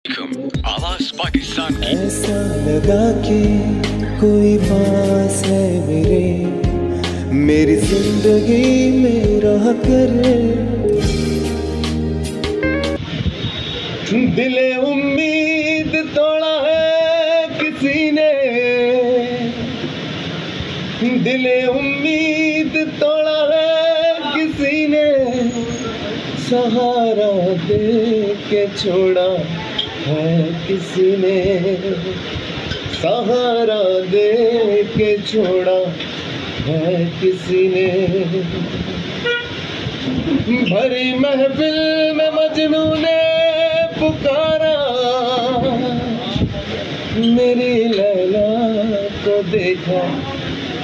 आवाज पाकिस्तान की। ऐसा लगा कि कोई पास है मेरी जिंदगी में रह कर। दिले उम्मीद तोड़ा है किसी ने, दिले उम्मीद तोड़ा है किसी ने, सहारा दे के छोड़ा है किसी ने, सहारा दे के छोड़ा है किसी ने। भरी महफिल में मजनू ने पुकारा, मेरी लैला को देखा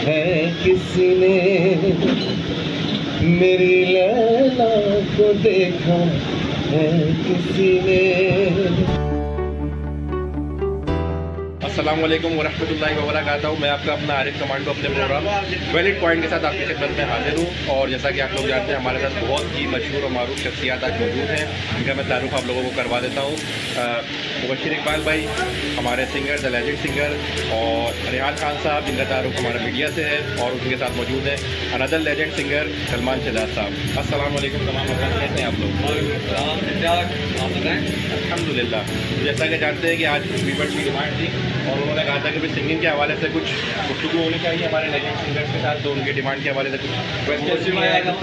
है किसी ने, मेरी लैला को देखा है किसी ने। अस्सलामुअलैकुम वरहमतुल्लाहि वबरकातुहू। मैं आपका अपना आरिफ कमांडो अपने प्रोग्राम वैलिड पॉइंट के साथ आपकी खिदमत में हाजिर हूँ। और जैसा कि आप लोग जानते हैं, हमारे साथ बहुत ही मशहूर और मारूफ शख्सियत आज मौजूद हैं, जिनका मैं तारुफ आप लोगों को करवा देता हूँ। मुबश्शिर इकबाल भाई हमारे सिंगर, द लेजेंड सिंगर, और रेहान खान साहब, जिनका तारुफ हमारा मीडिया से है, और उनके साथ मौजूद है another legend singer Salman Shahzad sahab. अस्सलामुअलैकुम तमाम हज़रात, कैसे हैं आप लोग? अल्हम्दुलिल्लाह। जैसा कि जानते हैं कि आज वीवर्स की डिमांड थी और उन्होंने कहा था कि भाई सिंगिंग के हवाले से कुछ गुफ्तगू होनी चाहिए हमारे लेजेंड सिंगर्स के साथ, तो उनकी डिमांड के हवाले से कुछ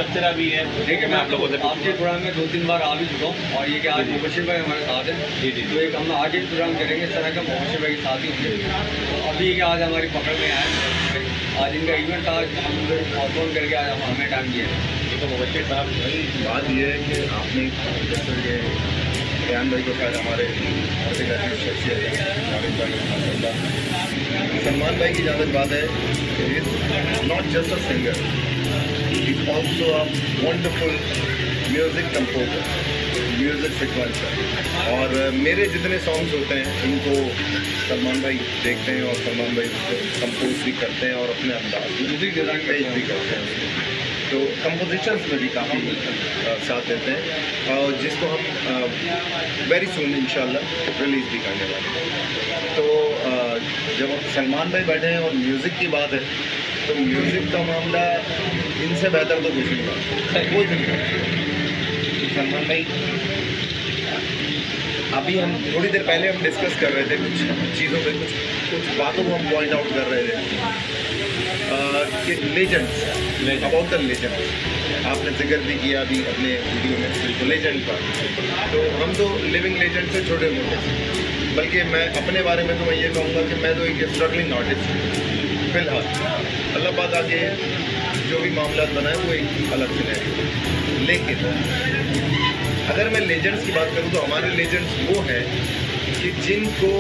तबसरा भी है। देखिए, मैं आप लोगों से आपके प्रोग्राम में 2-3 बार आ भी चुका हूँ, और ये कि आज मुबश्शिर भाई हमारे साथ हैं। जी जी। तो एक हम आगे प्रोग्राम करेंगे इस तरह का, मुबश्शिर भाई के साथ ही होंगे। तो अभी कि आज हमारी पकड़ में आए, आज इनका इवेंट था, हम फोन करके आज हमें टाइम दिया है। तो मुबश्शिर साहब, बात यह है कि आपने जैसे कि रेहान भाई को शायद हमारे शख्सियत है, सलमान भाई की जहाँ तक बात है, is not just a singer, is also a wonderful music composer, music sequencer. और मेरे जितने सॉन्ग्स होते हैं इनको सलमान भाई देखते हैं, और सलमान भाई उसको कंपोज भी करते हैं और अपने अंदाज में म्यूजिक डिज़ाइन पेश भी करते हैं। तो कंपोजिशंस में भी काफ़ी साथ देते हैं, और जिसको हम वेरी सून इंशाल्लाह रिलीज़ भी करने वाले हैं। तो जब सलमान भाई बैठे हैं और म्यूज़िक की बात है, तो म्यूज़िक का मामला इनसे बेहतर तो कुछ नहीं बात, कोई नहीं। सलमान भाई, अभी हम थोड़ी देर पहले हम डिस्कस कर रहे थे कुछ चीज़ों पे, कुछ बातों को हम पॉइंट आउट कर रहे थे कि लेजेंड्स, अबाउट द लेजेंड्स आपने जिक्र भी किया अभी अपने वीडियो में लेजेंड का। तो हम तो लिविंग लेजेंड से छोटे मोटे, बल्कि मैं अपने बारे में तो मैं ये कहूँगा कि मैं तो एक स्ट्रगलिंग आर्टिस्ट हूँ फिलहाल। अल्लाह पाक आगे जो भी मामला बनाए वो एक अलग से है। लेकिन अगर मैं लेजेंड्स की बात करूँ तो हमारे लेजेंड्स वो हैं कि जिनको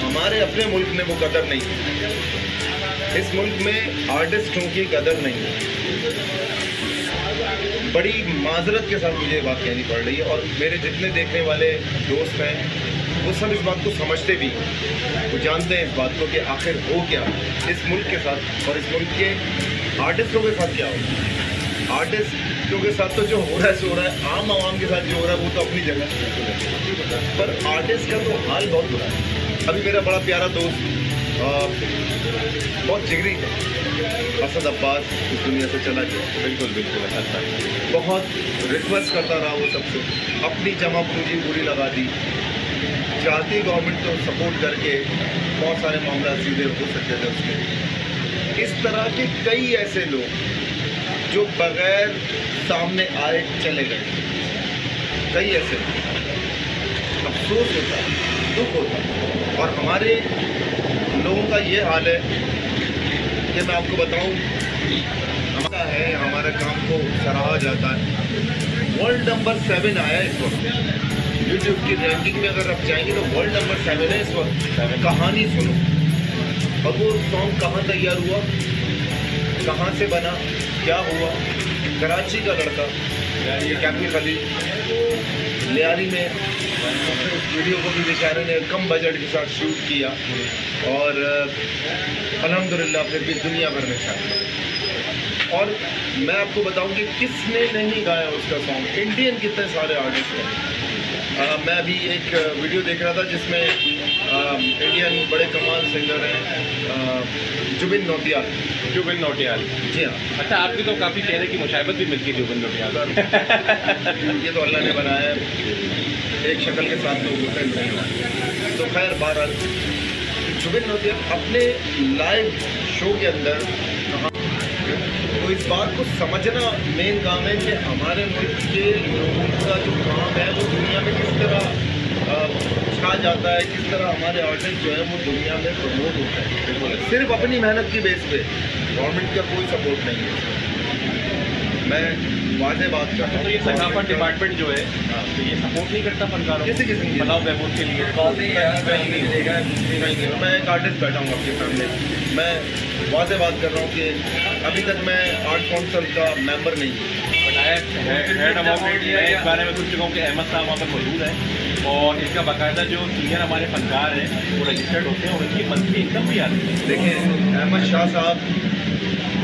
हमारे अपने मुल्क में वो कदर नहीं है। इस मुल्क में आर्टिस्टों की कदर नहीं है। बड़ी माजरत के साथ मुझे ये बात कहनी पड़ रही है, और मेरे जितने देखने वाले दोस्त हैं वो सब इस बात को समझते भी हैं, वो जानते हैं इस बात को कि आखिर हो क्या इस मुल्क के साथ और इस मुल्क के आर्टिस्टों के साथ क्या हो। आर्टिस्टों के साथ तो जो हो रहा है सो हो रहा है, आम आवाम के साथ जो हो रहा है वो तो अपनी जगह, पर आर्टिस्ट का तो हाल बहुत बुरा है। अभी मेरा बड़ा प्यारा दोस्त, बहुत जिगरी है, असद अब्बास इस दुनिया से चला गया। बिल्कुल बिल्कुल अच्छा। बहुत रिक्वेस्ट करता रहा वो सबसे, अपनी जमा पूंजी पूरी लगा दी, चाहती गवर्नमेंट को सपोर्ट करके बहुत सारे मामला सीधे हो सकते थे उसमें। इस तरह के कई ऐसे लोग जो बगैर सामने आए चले गए, कई ऐसे अफसोस होता है, दुख होता है। और हमारे लोगों का ये हाल है कि मैं आपको बताऊं, हमारा है, हमारे काम को सराहा जाता है। वर्ल्ड नंबर 7 आया इस वक्त यूट्यूब की रैंकिंग में, अगर आप जाएंगे तो वर्ल्ड नंबर 7 है इस वक्त। कहानी सुनो, और वो सॉन्ग कहाँ तैयार हुआ, कहाँ से बना, क्या हुआ। कराची का लड़का कैप्टन खलील लियारी में उस वीडियो को भी बेचारे ने कम बजट के साथ शूट किया, और अल्हम्दुलिल्लाह फिर भी दुनिया भर में छाया। और मैं आपको बताऊं कि किसने नहीं गाया उसका सॉन्ग, इंडियन कितने सारे आर्टिस्ट हैं मैं अभी एक वीडियो देख रहा था जिसमें इंडियन बड़े कमाल सिंगर हैं जुबिन नौटियाल। जुबिन नौटियाल, जी हाँ। अच्छा, आपकी तो काफ़ी चेहरे की मुशाबत भी मिलती है जुबिन नौटियाल। ये तो अल्लाह ने बनाया है, एक शक्ल के साथ लोग होते हैं। तो खैर बहरहाल जुबिन नौटियाल अपने लाइव शो के अंदर कहा, तो इस बात को समझना मेन काम है कि हमारे मुल्क के लोगों का जो काम है वो दुनिया में किस तरह छा जाता है, किस तरह हमारे आर्टिस्ट जो है वो दुनिया में प्रमोट होता है, सिर्फ अपनी मेहनत की बेस पे। गवर्नमेंट का कोई सपोर्ट नहीं है। मैं वाज़ेह बात कर रहा हूँ। तो ये सकाफत डिपार्टमेंट जो है तो ये सपोर्ट नहीं करता फनकारों किसी किस्म की फलाह बहबूद के लिए? नहीं, मैं एक आर्टिस्ट बैठा हूँ आपके सामने, मैं वाज़ेह बात कर रहा हूँ कि अभी तक मैं आर्ट काउंसिल का मेंबर नहीं हूँ। हेड अमाउंट मैं इस बारे में सुन चुका हूँ कि अहमद साहब वहाँ पर मौजूद है और इसका बाकायदा जो सीनियर हमारे फनकार हैं वो रजिस्टर्ड होते हैं और उनकी मंथली इनकम भी आती है। देखिए, अहमद शाह साहब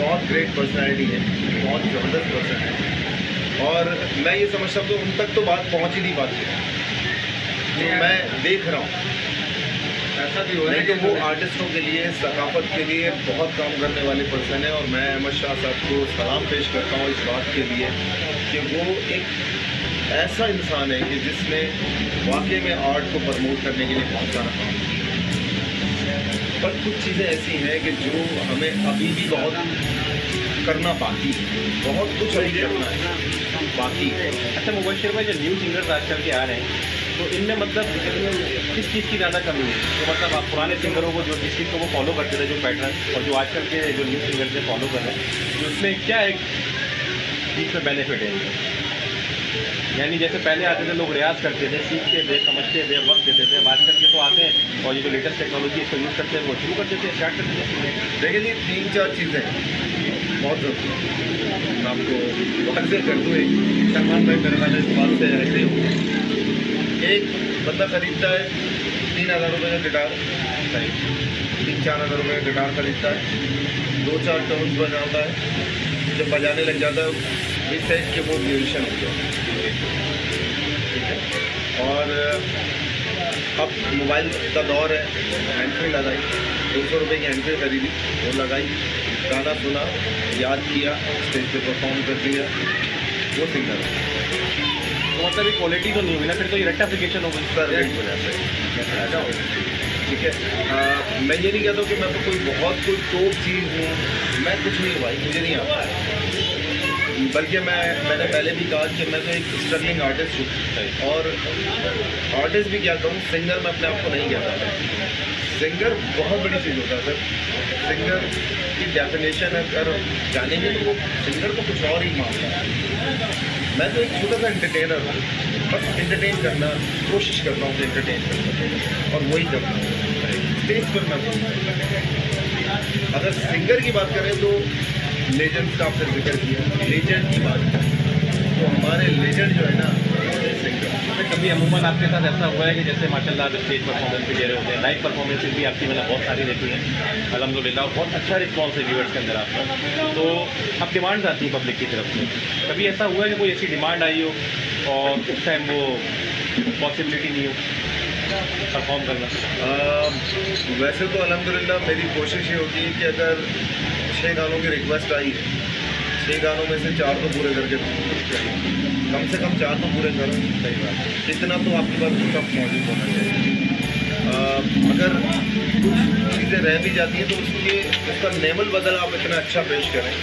बहुत ग्रेट पर्सनैलिटी है, बहुत ज़बरदस्त पर्सन है और मैं ये समझता हूँ कि उन तक तो बात पहुँच ही नहीं पाती। तो मैं देख रहा हूँ ऐसा भी हो रहा है कि वो आर्टिस्टों के लिए, सकाफत के लिए बहुत काम करने वाले पर्सन है और मैं अहमद शाह साहब को सलाम पेश करता हूँ इस बात के लिए कि वो एक ऐसा इंसान है कि जिसने वाकई में आर्ट को प्रमोट करने के लिए बहुत सारा काम किया। पर कुछ चीज़ें ऐसी हैं कि जो हमें अभी भी बहुत करना बाकी है, बहुत कुछ अभी करना है बाकी है। अच्छा मुबशिर भाई, जो न्यू सिंगर्स आजकल के आ रहे हैं तो इनमें मतलब किस चीज़ की ज़्यादा कमी है? तो मतलब आप पुराने सिंगरों को जो जिस चीज़ को वो फॉलो करते थे, जो पैटर्न, और जो आजकल के जो न्यू सिंगर्स हैं फॉलो कर रहे हैं, तो उसमें क्या एक चीज़ में बेनिफिट है इनका? यानी जैसे पहले आते थे लोग रियाज करते थे, सीखते थे, समझते थे, वक्त देते थे, अब आजकल के तो आते हैं और ये जो लेटेस्ट टेक्नोलॉजी इसको यूज़ करते हैं वो शुरू कर देते हैं, स्टार्ट कर देते हैं। देखिए जी, 3-4 चीज़ें बहुत ज़रूरी। मैं आपको वाज़ेह कर दूँ, एक सलमान भाई मेरे वाले इस बात से एग्री हो। एक बंदा खरीदता है 3,000 रुपये का गिटार, 3-4 हज़ार रुपये का गिटार खरीदता है, 2-4 टोन्स बजाता है, जब बजाने लग जाता है इस साइड के वो म्यूजिशियन हो गया, ठीक है। और अब मोबाइल का दौर है, हैंड फ्री लगाई, 200 रुपये की हैंड फ्री खरीदी, वो लगाई, गाना सुना, याद किया, स्टेज पे परफॉर्म कर दिया, वो सिंगर है। तो मतलब ये क्वालिटी तो नहीं हुई ना, फिर तो ये रेक्टिफिकेशन हो गई सर, ठीक है। मैं ये नहीं कहता हूँ कि मैं तो कोई बहुत कोई टॉप चीज़ हूँ, मैं कुछ नहीं भाई, मुझे नहीं आता। बल्कि मैंने पहले भी कहा कि मैं तो एक स्ट्रगलिंग आर्टिस्ट हूँ और आर्टिस्ट भी क्या कहूँ, सिंगर मैं अपने आप को नहीं कहता। सिंगर बहुत बड़ी चीज़ होता है सर। सिंगर की डेफिनेशन अगर जानेंगे तो वो सिंगर को कुछ और ही मांगता है। मैं तो एक छोटा सा एंटरटेनर हूँ, बस एंटरटेन करना कोशिश करता हूँ कि एंटरटेन करना, और वही करता हूँ स्टेज पर मैं। अगर सिंगर की बात करें तो लेजेंड्स का आपने जिक्र किया, लेजेंड की बात तो हमारे लेजेंड जो है ना सिंगर। कभी अमूमन आपके साथ ऐसा हुआ है कि जैसे माशाल्लाह आप स्टेज परफॉर्मेंस भी दे रहे होते हैं, लाइव परफॉर्मेंसेज भी आपकी मैंने बहुत सारी देखी हैं अल्हम्दुलिल्लाह, और बहुत अच्छा रिस्पॉन्स है व्यूअर्स के अंदर आपका, तो अब डिमांड्स आती हैं पब्लिक की तरफ से। कभी ऐसा हुआ है कि कोई ऐसी डिमांड आई हो और उस टाइम वो पॉसिबिलिटी नहीं हो परफॉर्म करना? वैसे तो अल्हम्दुलिल्लाह मेरी कोशिश ये होती है कि अगर 6 गानों की रिक्वेस्ट आई है, 6 गानों में से 4 तो पूरे करके कम से कम 4 तो पूरे करो। सही बात, इतना तो आपके पास सब मौजूद होना चाहिए। अगर कुछ चीज़ें रह भी जाती हैं तो उसका लेवल बदल आप इतना अच्छा पेश करें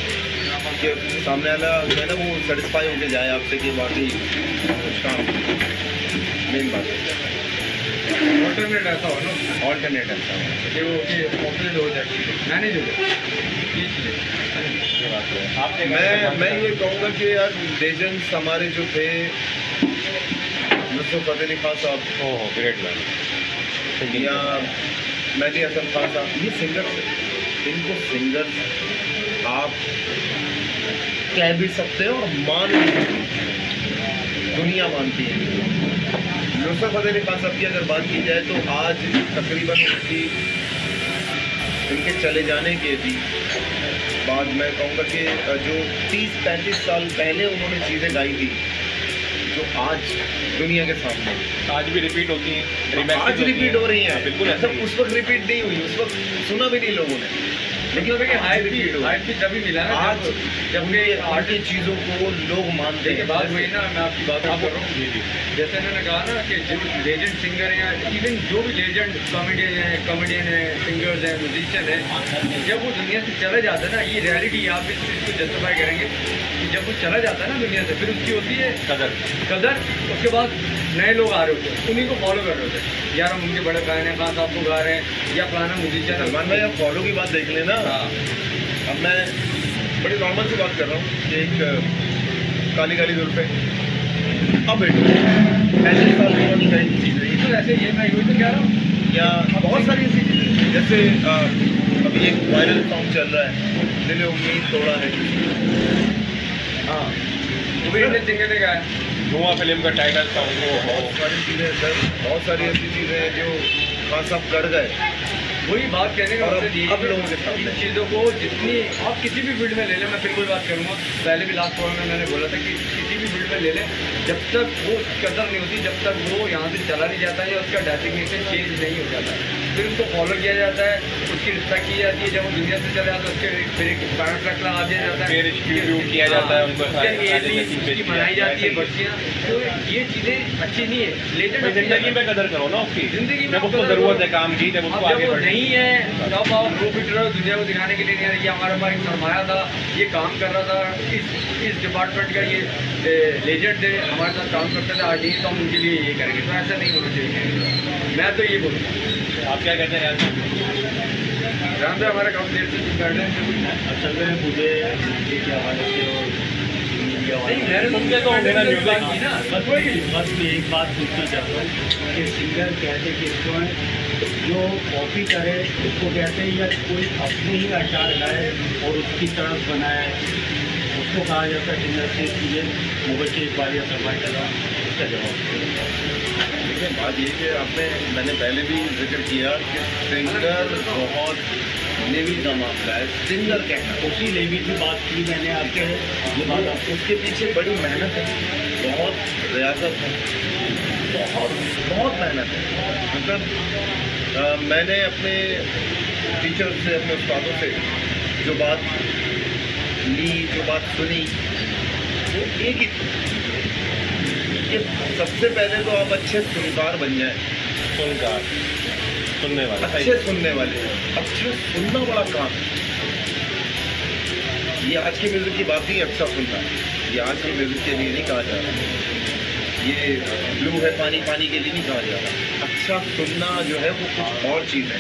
कि सामने वाला जो है ना वो सेटिस्फाई होकर जाए आपसे कि वाकई कुछ काम। मेन बात है ऑल्टरनेट ऐसा हो ना, ऑल्टरनेट ऐसा हो कि वो ऑपरेट हो जाए, मैनेज हो जाए। मैं ये कहूँगा कि यार लेजेंड्स हमारे जो थे, नुसरत फ़तेह अली खान साहब, ओह ग्रेट मैन, या मेहदी हसन खान साहब, ये सिंगर्स हैं। इनको सिंगर्स आप कह भी सकते हो और मान भी सकते हो, दुनिया मानती है। नुसरत फ़तेह अली खान साहब की अगर बात की जाए तो आज तकरीबन इनके चले जाने के भी बाद मैं कहूँगा कि जो 30-35 साल पहले उन्होंने चीज़ें गाई थी, जो आज दुनिया के सामने आज भी रिपीट होती हैं, आज रिपीट हो रही हैं। बिल्कुल ऐसा उस वक्त रिपीट नहीं हुई, उस वक्त सुना भी नहीं लोगों ने, लेकिन हाइप भी तभी मिला ना आज जब आर्ट चीज़ों को लोग मानते देखिए हैं। बात वही ना, मैं आपकी बात कर रहा हूँ। जैसे मैंने कहा ना कि जो लेजेंड सिंगर हैं, इवन जो भी लेजेंड कॉमेडियन है, सिंगर्स हैं, म्यूजिशियन है, जब वो दुनिया से चला जाता है ना, ये रियलिटी आप इस चीज़ को जस्टिफाई करेंगे कि जब वो चला जाता है ना दुनिया से, फिर उसकी होती है कदर। उसके बाद नए लोग आ रहे होते हैं, उन्हीं को फॉलो कर रहे होते हैं, यार हम उनके बड़े फैन हैं, खान साहब को गा रहे हैं या फलाना म्यूजिशियन है। सलमान भाई, आप फॉलो की बात देख लेना। अब मैं बड़ी नॉर्मल सी बात कर रहा हूँ कि एक काली काली जुल्फे अब ऐसे साल पुरानी कई चीज़ें, तो ऐसे ये मैं यूँ तो कह रहा हूँ, या बहुत सारी ऐसी चीज़ें, जैसे अभी एक वायरल सॉन्ग चल रहा है, दिल उम्मीद तोड़ा है। हाँ, वो भी इंडियन सिंगर ने गाया, धुआं फिल्म का टाइटल सॉन्ग। बहुत सारी चीज़ें सर, बहुत सारी ऐसी चीज़ें हैं जो खान साहब कर गए। वही बात कहने का और मतलब ये अब लोगों के सामने इन चीज़ों को जितनी आप किसी भी फील्ड में ले लें, मैं फिर कोई बात करूँगा, पहले भी लास्ट फोरम में मैंने बोला था कि किसी भी फील्ड में ले लें, जब तक वो कदर नहीं होती, जब तक वो यहाँ से चला नहीं जाता है या उसका डेजिग्नेशन चेंज नहीं हो जाता, फिर उसको फॉलो किया जाता है, उसकी रिस्पेक्ट की जाती है। जब वो दुनिया से चला जाता है उसके फिर एक पैराग्राफ लगा दिया जाता है, फिर ट्रिब्यूट किया जाता है उनको, उसकी मनाई जाती है बर्सियाँ। तो ये चीज़ें अच्छी नहीं है। लेजेंड जिंदगी में कदर करो ना उसकी, जिंदगी में जब उसको ज़रूरत है काम की, जब उसको आगे बढ़ना नहीं है तब आप रो पिट रहे हो दुनिया को दिखाने के लिए, नहीं ये हमारे पास एक सरमाया था, ये काम कर रहा था, इस डिपार्टमेंट का ये लेजेंड थे, हमारे साथ काम करते थे आर्टिस्ट, तो हम उनके लिए ये करेंगे। तो ऐसा नहीं होना चाहिए, मैं तो ये बोलूँगा। आप क्या कहते हैं यार? जानते हैं हमारा काम देर से कर रहे हैं, असल में मुझे क्या हवाले से और मुझे तो मेरा म्यूजिक की ना बस मैं एक बात पूछना चाहता हूँ कि सिंगर कहते किसको है, जो कॉपी करे उसको कहते हैं, या कोई अपने ही अशार गाए और उसकी तरफ बनाए उसको कहा जाता है सिंगर। से चीज़ें मुबशर इकबाल या सरमाई का उसका जवाब। देखिए बात ये कि मैंने पहले भी जिक्र किया कि सिंगर बहुत लेवल का मामला है। सिंगर कहना, उसी लेवल की बात की मैंने आपके, ये बात आपको, उसके पीछे बड़ी मेहनत है, बहुत रियासत है, बहुत मेहनत है। मतलब मैंने अपने टीचर से, अपने उस्तादों से जो बात ली, जो बात सुनी, वो एक ही कि सबसे पहले तो आप अच्छे सुनकार बन जाए, सुनने वाला, अच्छे सुनने वाले। अच्छा सुनना बड़ा काम है। ये आज की म्यूज़िक की बात नहीं, अच्छा सुनना, ये आज की म्यूज़िक के लिए नहीं कहा जा रहा, ये ब्लू है पानी पानी के लिए नहीं कहा जा रहा। अच्छा सुनना जो है वो कुछ और चीज़ है।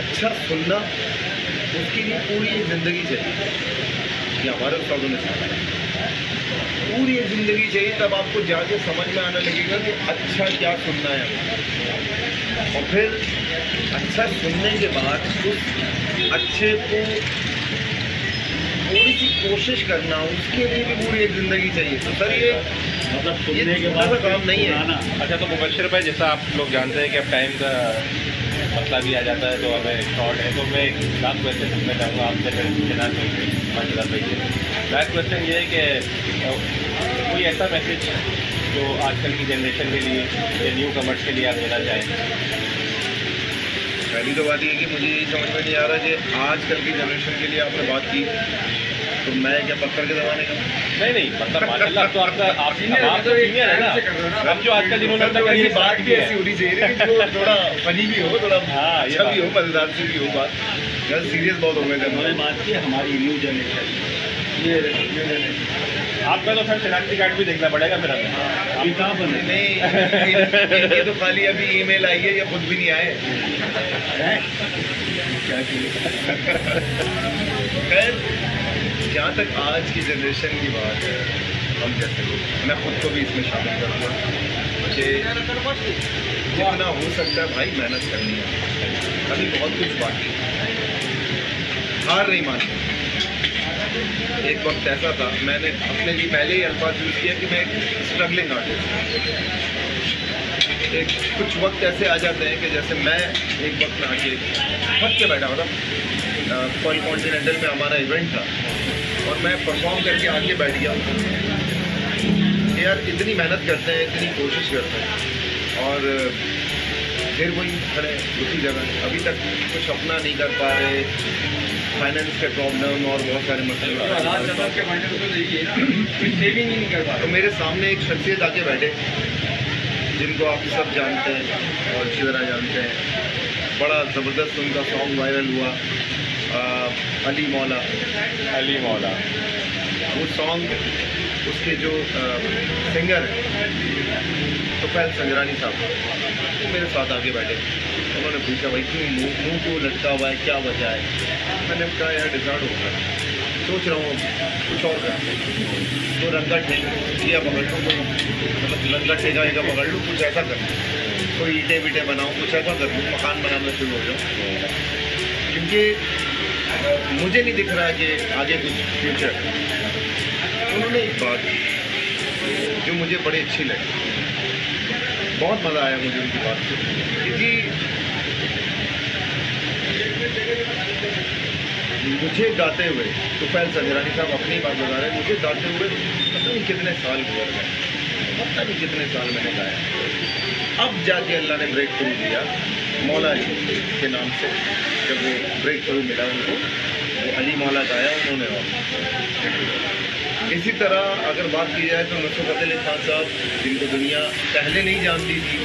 अच्छा सुनना, उसके लिए पूरी एक ज़िंदगी चाहिए। ये हमारे उस्तादों ने सिखाया, पूरी एक ज़िंदगी चाहिए, तब आपको जाके समझ में आने लगेगा कि अच्छा क्या सुनना है। और फिर अच्छा सुनने के बाद उस अच्छे को थोड़ी सी कोशिश करना, उसके लिए भी पूरी एक ज़िंदगी चाहिए। तो सर ये मतलब ये सुनने के छोटा बाद सा काम नहीं है। अच्छा, तो मुबशर भाई, जैसा आप लोग जानते हैं कि अब टाइम का मसला भी आ जाता है, तो हमें शॉर्ट है, तो मैं एक लास्ट क्वेश्चन पूछना चाहूँगा आपसे, फिर माशाल्लाह भाई से। लास्ट क्वेश्चन ये है कि कोई ऐसा मैसेज जो आजकल की जनरेशन के लिए या न्यू कमर्स के लिए आप देना चाहें? पहली तो बात ये कि मुझे यही समझ में नहीं आ रहा कि आजकल की जनरेशन के लिए आपने बात की, तो मैं क्या पत्थर के ज़माने का? नहीं मतलब माशाल्लाह, तो आप सीनियर है ना, हम जो आजकल जिन्होंने ये बात भी ऐसी होनी चाहिए कि जो थोड़ा फनी भी हो, थोड़ा अच्छा भी हो, मज़ेदार से भी हो बात। यार सीरियस बहुत हो गए थे उन्होंने बात की हमारी न्यू जनरेशन, आपका तो सर शनाख्ती कार्ड भी देखना पड़ेगा फिर हमें। अभी कहाँ बने? नहीं, ये तो खाली अभी ईमेल आई है, ये खुद भी नहीं आए हैं? क्या खैर, जहाँ तक आज की जनरेशन की बात है, हम जैसे लोग, मैं खुद को भी इसमें शामिल करूँगा कि जितना हो सकता है भाई मेहनत करनी है। अभी बहुत कुछ बाकी है, हार नहीं माननी। एक वक्त ऐसा था, मैंने अपने लिए पहले ही अल्फाज यूज़ किया कि मैं एक स्ट्रगलिंग आर्टिस्ट हूँ। एक कुछ वक्त ऐसे आ जाते हैं कि जैसे मैं एक वक्त में आके थक के बैठा हुआ था, फॉल कॉन्टिनेंटल में हमारा इवेंट था और मैं परफॉर्म करके आके बैठ गया। यार इतनी मेहनत करते हैं, इतनी कोशिश करते हैं और फिर वही खड़े उसी जगह, अभी तक कुछ अपना नहीं कर पा रहे, फाइनेंस के प्रॉब्लम और बहुत सारे मसले। सेविंग ही नहीं कर पा तो मेरे सामने एक शख्सियत आके बैठे जिनको आप सब जानते हैं और अच्छी तरह जानते हैं, बड़ा ज़बरदस्त उनका सॉन्ग वायरल हुआ, अली मौला। अली मौला, वो सॉन्ग उसके जो सिंगर हैं तुफैल संजरानी साहब, वो मेरे साथ आगे बैठे, उन्होंने पूछा भाई क्यों मुँह को लटका हुआ है, क्या वजह है? मैंने कहा यार डिसाइड होगा, सोच रहा हूँ कुछ और कर, तो रंगा ठेका पकड़ लूँ, मतलब रंगा ठेका पकड़ लूँ, कुछ ऐसा कर, कोई ईंटें वीटें बनाऊँ, कुछ ऐसा कर लूँ, मकान बनाना शुरू हो जाऊँ, क्योंकि मुझे नहीं दिख रहा कि आगे कुछ फ्यूचर। उन्होंने एक बात जो मुझे बड़ी अच्छी लगी, बहुत मज़ा आया मुझे उनकी बात से कि जी मुझे गाते हुए, तुफैल संजरानी साहब अपनी बात बता रहे हैं, मुझे गाते हुए पता नहीं कितने साल गुजर गए, पता नहीं कितने साल मैंने गाया, अब जाके अल्लाह ने ब्रेक थ्रू दिया मौला अली के नाम से, जब वो ब्रेक थ्रू मिला उनको, वो अली मौला गाया उन्होंने। और इसी तरह अगर बात की जाए तो नुसरत फ़तेह अली खान साहब, जिनको दुनिया पहले नहीं जानती थी,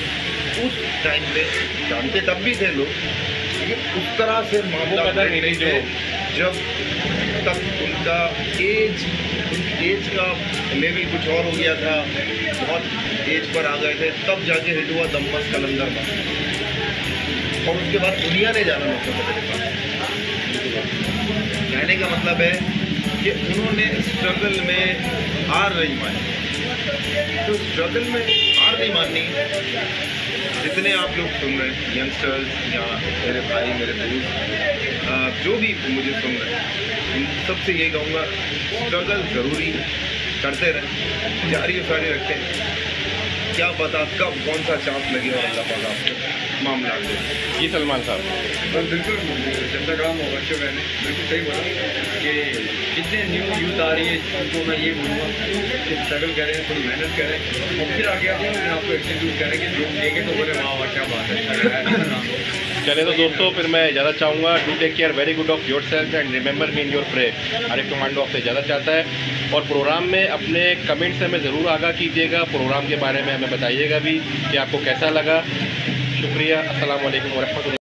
उस टाइम पे जानते तब भी थे लोग, लेकिन उस तरह से मामला नहीं थे जब तक उनका एज का लेवल कुछ और हो गया था, बहुत एज पर आ गए थे, तब जाके हिट हुआ दम्बस कलंदर में, और उसके बाद दुनिया ने जाना नुसरत फ़तेह अली खान। कहने का मतलब है कि उन्होंने स्ट्रगल में हार नहीं मानी, तो स्ट्रगल में हार नहीं मानी। जितने आप लोग सुन रहे हैं, यंगस्टर्स या मेरे भाई, मेरे दोस्त, जो भी मुझे सुन रहे हैं, इन सबसे ये कहूँगा स्ट्रगल ज़रूरी करते रहें, जारी सारी रखें, क्या पता कब कौन सा चांस लगे और अल्लाह पाक आपको मामला दे। जी सलमान साहब। और बिल्कुल जनता काम होगा, मैंने बिल्कुल सही बोला कि जितने न्यू यूथ आ रही है उनको मैं ये बोलूँगा कि स्ट्रगल करें, थोड़ी मेहनत करें, और फिर आगे आते हैं मैं आपको एक्सक्यूट करें कि लोग देखें तो बोले वाह वाह क्या बात है। चले तो दोस्तों, फिर मैं इजाज़त चाहूँगा। Do take care very good of yourself and remember me in your pray. Arif commando आपसे इजाज़त चाहता है, और प्रोग्राम में अपने कमेंट से हमें ज़रूर आगाह कीजिएगा, प्रोग्राम के बारे में हमें बताइएगा भी कि आपको कैसा लगा। शुक्रिया। अस्सलाम वालेकुम व रहमतुल्लाह।